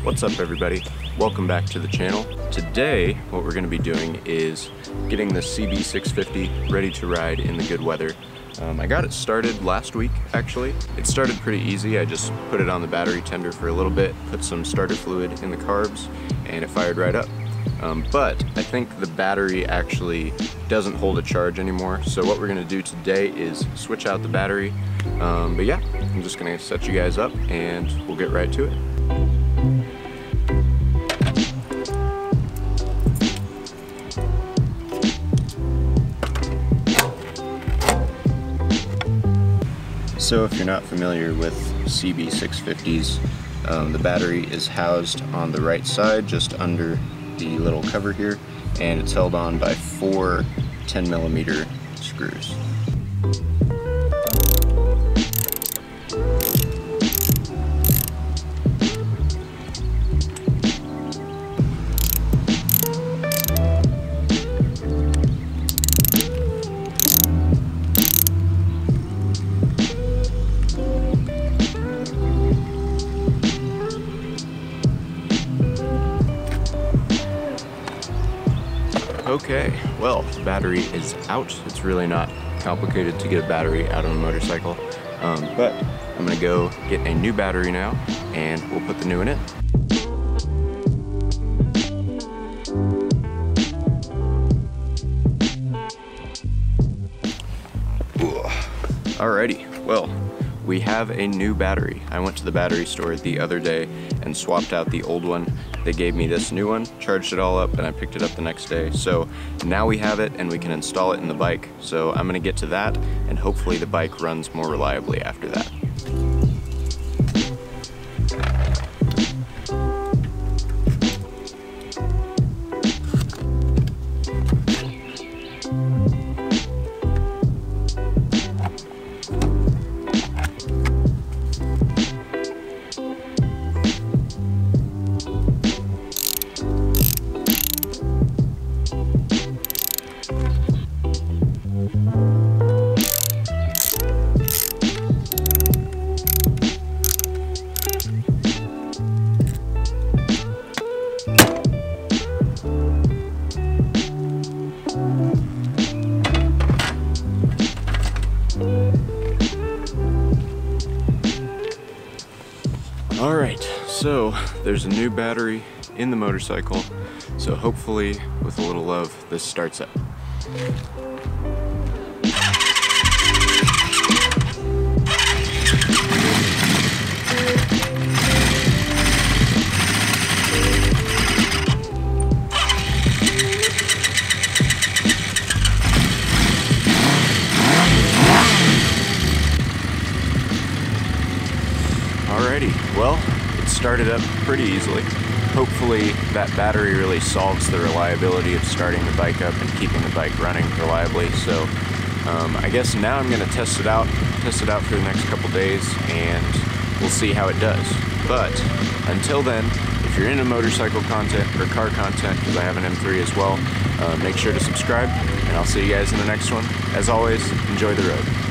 What's up everybody? Welcome back to the channel. Today what we're going to be doing is getting the CB650 ready to ride in the good weather. I got it started last week actually. It started pretty easy. I just put it on the battery tender for a little bit, put some starter fluid in the carbs, and it fired right up. But I think the battery actually doesn't hold a charge anymore, so what we're going to do today is switch out the battery. But yeah, I'm just going to set you guys up and we'll get right to it. So if you're not familiar with CB650s, the battery is housed on the right side just under the little cover here, and it's held on by 4 10mm screws. Okay, well, the battery is out. It's really not complicated to get a battery out of a motorcycle, but I'm gonna go get a new battery now and we'll put the new one in. Alrighty, well, we have a new battery. I went to the battery store the other day and swapped out the old one. They gave me this new one, charged it all up, and I picked it up the next day. So now we have it and we can install it in the bike. So I'm gonna get to that, and hopefully the bike runs more reliably after that. Alright, so there's a new battery in the motorcycle, so hopefully with a little love this starts up. Alrighty, well, it started up pretty easily. Hopefully that battery really solves the reliability of starting the bike up and keeping the bike running reliably. So I guess now I'm going to test it out for the next couple days, and we'll see how it does. But until then, if you're into motorcycle content or car content, because I have an M3 as well, make sure to subscribe, and I'll see you guys in the next one. As always, enjoy the road.